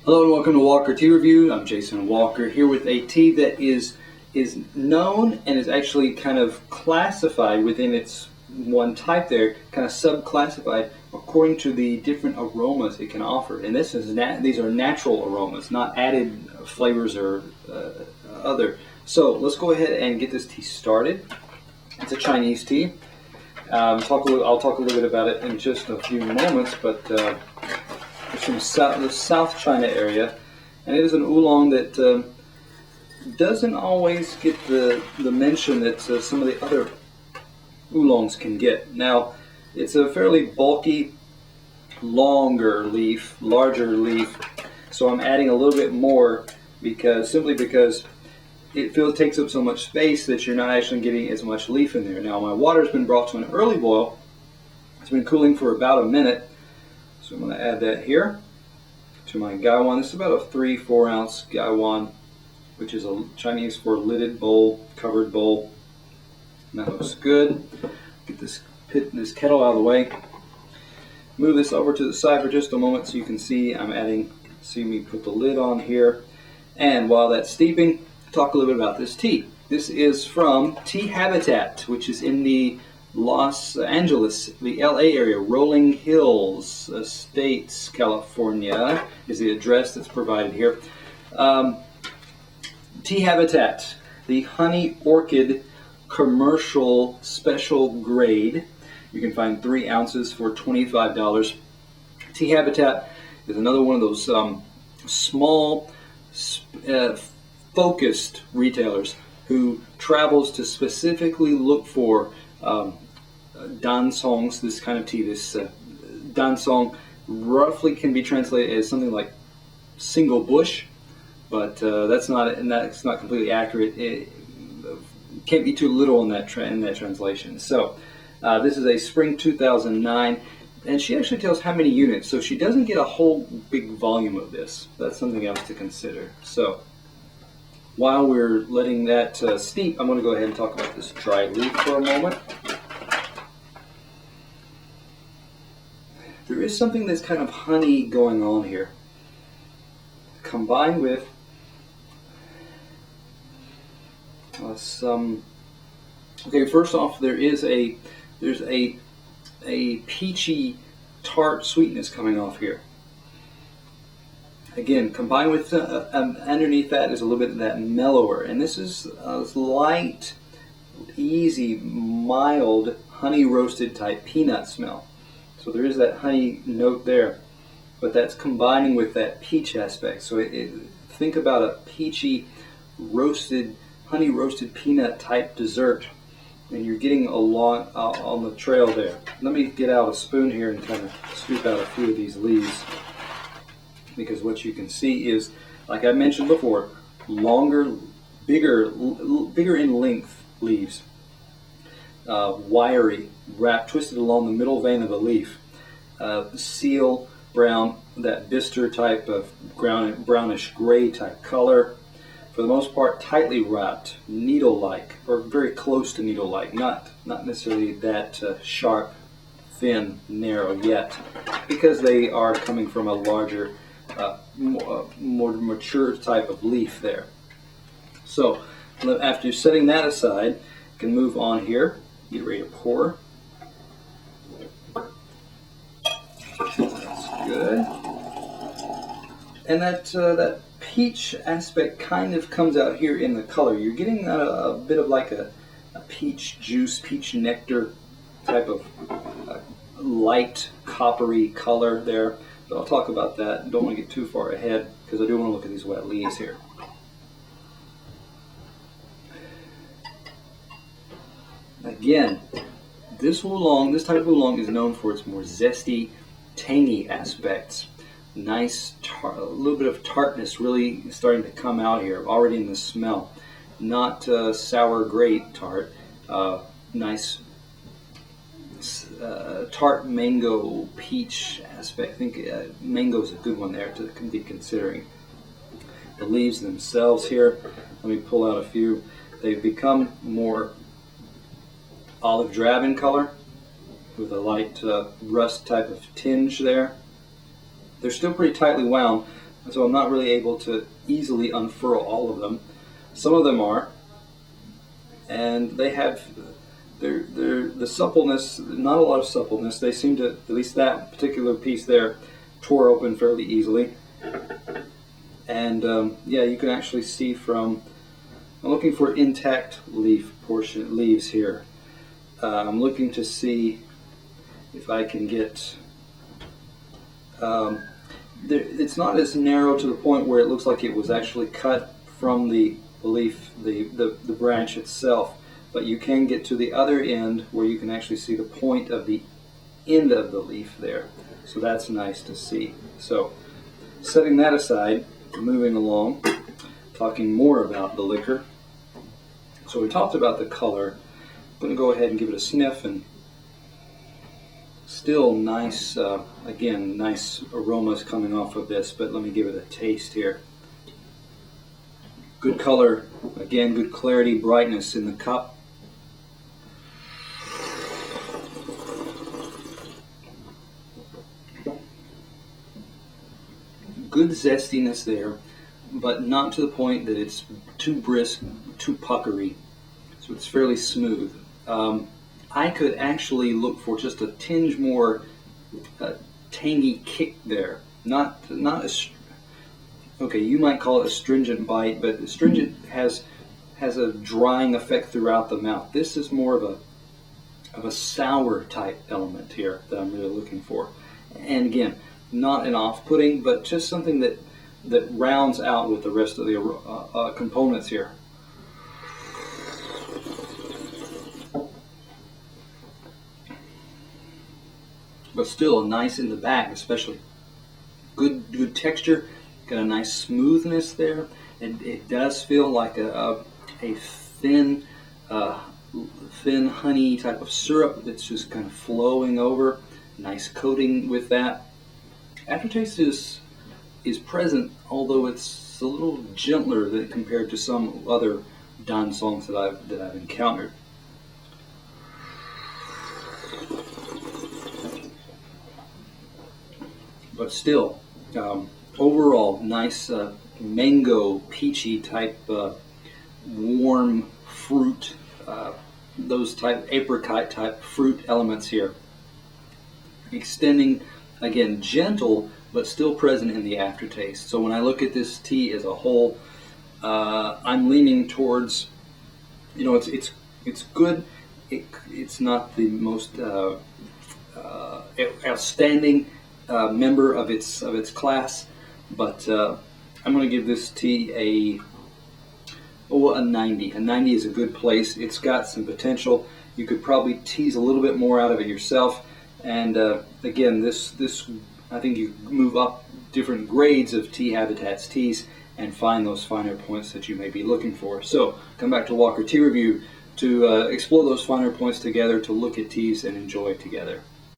Hello and welcome to Walker Tea Review. I'm Jason Walker here with a tea that is known and is actually kind of classified within its one type there, kind of subclassified according to the different aromas it can offer. And these are natural aromas, not added flavors or other. So let's go ahead and get this tea started. It's a Chinese tea. I'll talk a little bit about it in just a few moments, but it's from the South China area, and it is an oolong that doesn't always get the mention that some of the other oolongs can get. Now, it's a fairly bulky, larger leaf, so I'm adding a little bit more simply because it takes up so much space that you're not actually getting as much leaf in there. Now, my water's been brought to an early boil. It's been cooling for about a minute. So I'm going to add that here to my gaiwan. This is about a 3-4 ounce gaiwan, which is a Chinese for lidded bowl, covered bowl. And that looks good. Get this kettle out of the way. Move this over to the side for just a moment so you can see see me put the lid on here. And while that's steeping, talk a little bit about this tea. This is from TeaHabitat, which is in the Los Angeles, the LA area, Rolling Hills Estates, California is the address that's provided here. TeaHabitat, the Honey Orchid Commercial Special Grade. You can find 3 ounces for $25. TeaHabitat is another one of those small, focused retailers who travels to specifically look for dansongs, this kind of tea. This dansong roughly can be translated as something like single bush, but that's not completely accurate. It can't be too little in that translation. So this is a spring 2009, and she actually tells how many units, so she doesn't get a whole big volume of this. That's something else to consider. So while we're letting that steep, I'm going to go ahead and talk about this dried leaf for a moment. There is something that's kind of honey going on here, combined with some. Okay, first off, there's a peachy tart sweetness coming off here. Again, combined with underneath that is a little bit of that mellower, and this is light, easy, mild, honey roasted type peanut smell. So there is that honey note there, but that's combining with that peach aspect. So think about a peachy, honey roasted peanut type dessert, and you're getting a lot on the trail there. Let me get out a spoon here and kind of scoop out a few of these leaves, because what you can see is, like I mentioned before, longer, bigger in length leaves. Wiry, twisted along the middle vein of the leaf. Seal brown, that bistre type of brownish gray type color. For the most part, tightly wrapped, needle-like, or very close to needle-like. Not necessarily that sharp, thin, narrow yet, because they are coming from a larger, more mature type of leaf there. So after setting that aside, you can move on here. Get ready to pour. That's good. And that peach aspect kind of comes out here in the color. You're getting a bit of like a peach juice, peach nectar type of light coppery color there. But I'll talk about that. Don't want to get too far ahead because I do want to look at these wet leaves here. Again, this type of oolong is known for its more zesty, tangy aspects. Nice, a little bit of tartness really starting to come out here already in the smell. Not sour grape tart. Nice tart mango peach aspect. I think mango is a good one there to be considering. The leaves themselves here, let me pull out a few. They've become more olive drab in color with a light rust type of tinge there. They're still pretty tightly wound. so I'm not really able to easily unfurl all of them. Some of them are, and they have the suppleness, not a lot of suppleness. They seem to, at least that particular piece there, tore open fairly easily. And yeah, you can actually see from, I'm looking for intact leaves here. I'm looking to see if I can get, it's not as narrow to the point where it looks like it was actually cut from the leaf, the branch itself, but you can get to the other end where you can actually see the point of the end of the leaf there. So that's nice to see. So setting that aside, moving along, talking more about the liquor. So we talked about the color. I'm going to go ahead and give it a sniff, and still nice, again, nice aromas coming off of this, but let me give it a taste here. Good color, again, good clarity, brightness in the cup. Good zestiness there, but not to the point that it's too brisk, too puckery. So it's fairly smooth. I could actually look for just a tinge more tangy kick there. Not as, okay, you might call it a astringent bite, but astringent has a drying effect throughout the mouth. This is more of a sour type element here that I'm really looking for. And again, not an off-putting, but just something that rounds out with the rest of the components here. But still nice in the back, especially. Good texture, got a nice smoothness there. It does feel like a thin honey type of syrup that's just kind of flowing over. Nice coating with that. Aftertaste is present, although it's a little gentler than compared to some other dansongs that I've encountered. But still, overall, nice mango, peachy type, warm fruit, those type apricot type fruit elements here. Extending, again, gentle, but still present in the aftertaste. So when I look at this tea as a whole, I'm leaning towards, it's good. It's not the most outstanding member of its class, but I'm going to give this tea a 90. A 90 is a good place. It's got some potential. You could probably tease a little bit more out of it yourself. And again, this I think you move up different grades of TeaHabitat's teas and find those finer points that you may be looking for. So come back to Walker Tea Review to explore those finer points together, to look at teas and enjoy together.